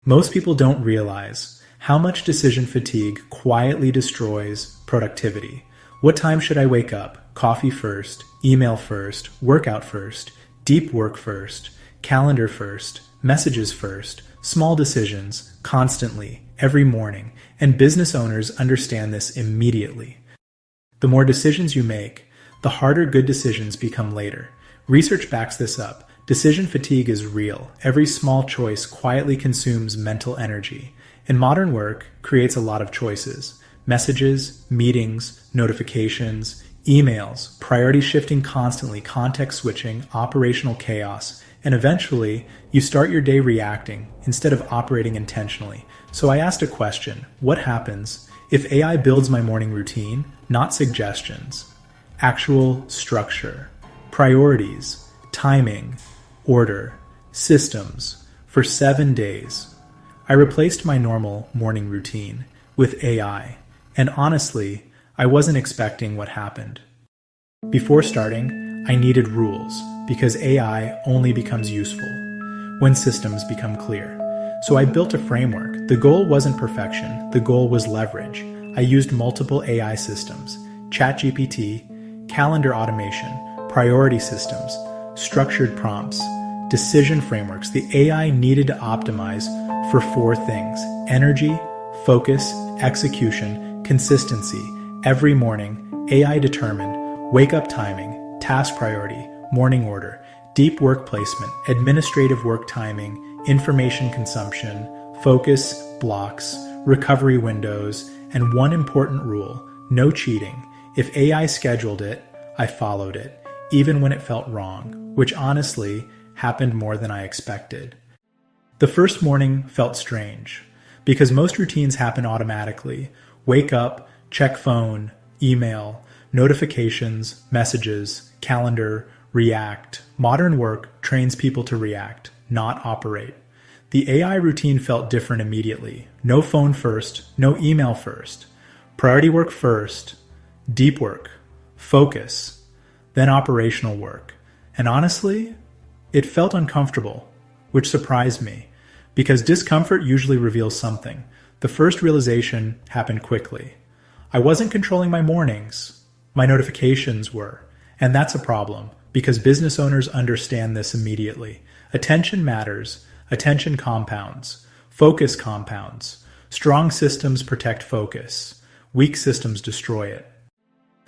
Most people don't realize how much decision fatigue quietly destroys productivity. What time should I wake up? Coffee first, email first, workout first, deep work first, calendar first, messages first, small decisions, constantly, every morning, and business owners understand this immediately. The more decisions you make, the harder good decisions become later. Research backs this up. Decision fatigue is real. Every small choice quietly consumes mental energy. And modern work creates a lot of choices. Messages, meetings, notifications, emails, priority shifting constantly, context switching, operational chaos, and eventually you start your day reacting instead of operating intentionally. So I asked a question: what happens if AI builds my morning routine, not suggestions? Actual structure, priorities, timing, order, systems, for 7 days. I replaced my normal morning routine with AI, and honestly, I wasn't expecting what happened. Before starting, I needed rules, because AI only becomes useful when systems become clear. So I built a framework. The goal wasn't perfection, the goal was leverage. I used multiple AI systems: ChatGPT, calendar automation, priority systems, structured prompts, decision frameworks. The AI needed to optimize for 4 things: energy, focus, execution, consistency. Every morning, AI determined wake-up timing, task priority, morning order, deep work placement, administrative work timing, information consumption, focus blocks, recovery windows, and one important rule: no cheating. If AI scheduled it, I followed it, even when it felt wrong, which honestly happened more than I expected. The first morning felt strange, because most routines happen automatically. Wake up, check phone, email, notifications, messages, calendar, react. Modern work trains people to react, not operate. The AI routine felt different immediately. No phone first, no email first. Priority work first, deep work, focus, then operational work. And honestly, it felt uncomfortable, which surprised me, because discomfort usually reveals something. The first realization happened quickly. I wasn't controlling my mornings. My notifications were. And that's a problem, because business owners understand this immediately. Attention matters. Attention compounds. Focus compounds. Strong systems protect focus. Weak systems destroy it.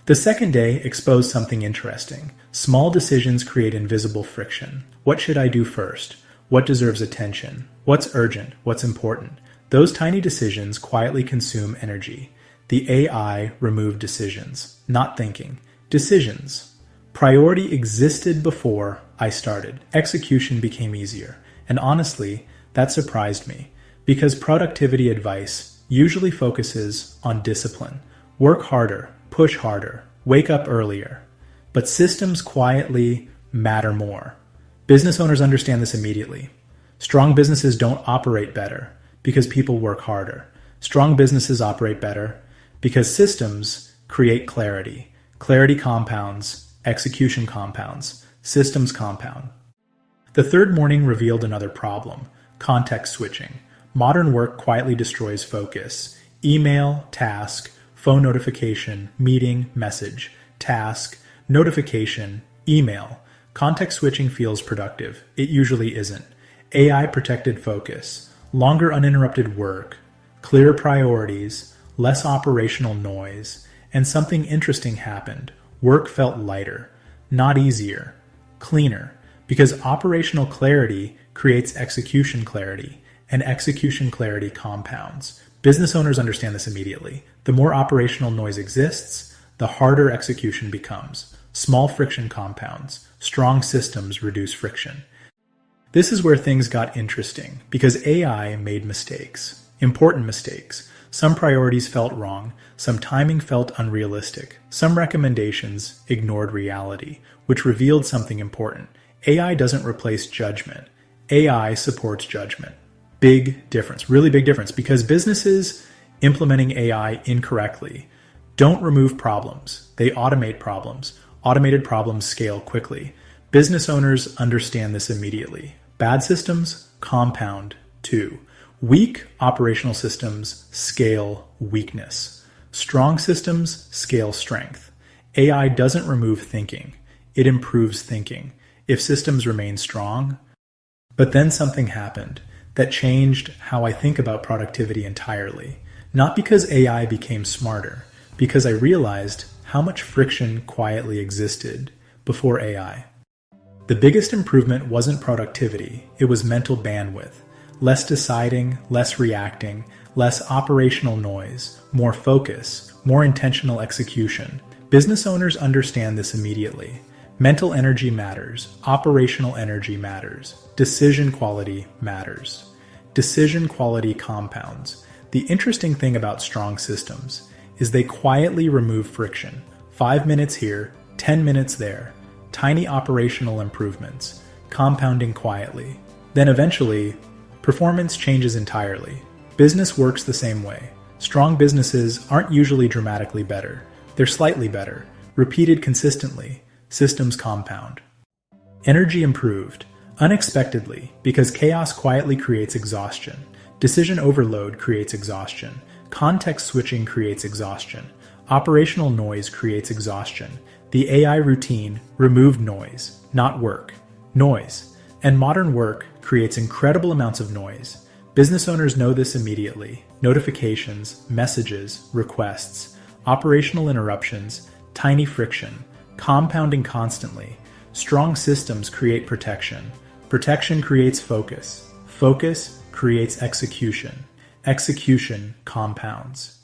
The second day exposed something interesting. Small decisions create invisible friction. What should I do first? What deserves attention? What's urgent? What's important? Those tiny decisions quietly consume energy. The AI removed decisions, not thinking. Decisions. Priority existed before I started. Execution became easier. And honestly, that surprised me, because productivity advice usually focuses on discipline. Work harder, push harder, wake up earlier. But systems quietly matter more. Business owners understand this immediately. Strong businesses don't operate better because people work harder. Strong businesses operate better because systems create clarity. Clarity compounds, execution compounds, systems compound. The third morning revealed another problem: context switching. Modern work quietly destroys focus. Email, task, phone notification, meeting, message, task, notification, email. Context switching feels productive. It usually isn't. AI protected focus, longer uninterrupted work, clearer priorities, less operational noise, and something interesting happened. Work felt lighter, not easier, cleaner, because operational clarity creates execution clarity, and execution clarity compounds. Business owners understand this immediately. The more operational noise exists, the harder execution becomes. Small friction compounds. Strong systems reduce friction. This is where things got interesting, because AI made mistakes. Important mistakes. Some priorities felt wrong, some timing felt unrealistic, some recommendations ignored reality, which revealed something important. AI doesn't replace judgment. AI supports judgment. Big difference, really big difference, because businesses implementing AI incorrectly don't remove problems, they automate problems. Automated problems scale quickly. Business owners understand this immediately. Bad systems compound too. Weak operational systems scale weakness. Strong systems scale strength. AI doesn't remove thinking. It improves thinking. If systems remain strong, but then something happened that changed how I think about productivity entirely. Not because AI became smarter, because I realized how much friction quietly existed before AI. The biggest improvement wasn't productivity, it was mental bandwidth. Less deciding, less reacting, less operational noise, more focus, more intentional execution. Business owners understand this immediately. Mental energy matters, operational energy matters, decision quality matters. Decision quality compounds. The interesting thing about strong systems is they quietly remove friction. 5 minutes here, 10 minutes there. Tiny operational improvements, compounding quietly. Then eventually, performance changes entirely. Business works the same way. Strong businesses aren't usually dramatically better. They're slightly better, repeated consistently. Systems compound. Energy improved, unexpectedly, because chaos quietly creates exhaustion. Decision overload creates exhaustion. Context switching creates exhaustion. Operational noise creates exhaustion. The AI routine removed noise, not work. Noise. And modern work creates incredible amounts of noise. Business owners know this immediately. Notifications, messages, requests, operational interruptions, tiny friction, compounding constantly. Strong systems create protection. Protection creates focus. Focus creates execution. Execution compounds.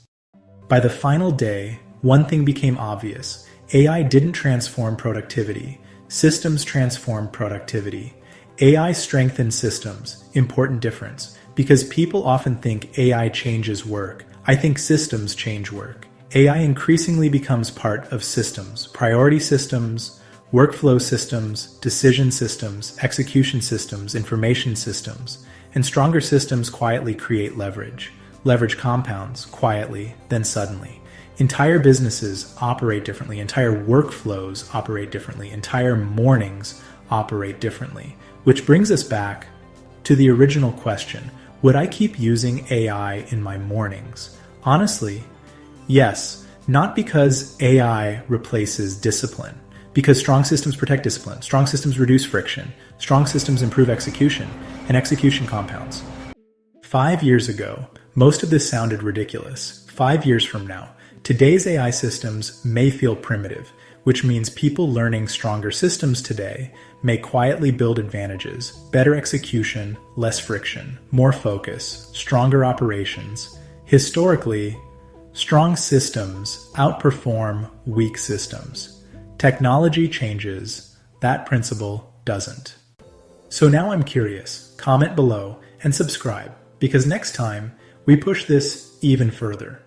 By the final day, one thing became obvious. AI didn't transform productivity. Systems transformed productivity. AI strengthens systems. Important difference. Because people often think AI changes work. I think systems change work. AI increasingly becomes part of systems, priority systems, workflow systems, decision systems, execution systems, information systems, and stronger systems quietly create leverage. Leverage compounds quietly, then suddenly. Entire businesses operate differently, entire workflows operate differently, entire mornings operate differently, which brings us back to the original question, would I keep using AI in my mornings? Honestly, yes, not because AI replaces discipline, because strong systems protect discipline, strong systems reduce friction, strong systems improve execution, and execution compounds. 5 years ago, most of this sounded ridiculous. 5 years from now, today's AI systems may feel primitive, which means people learning stronger systems today may quietly build advantages, better execution, less friction, more focus, stronger operations. Historically, strong systems outperform weak systems. Technology changes, that principle doesn't. So now I'm curious, comment below and subscribe, because next time we push this even further.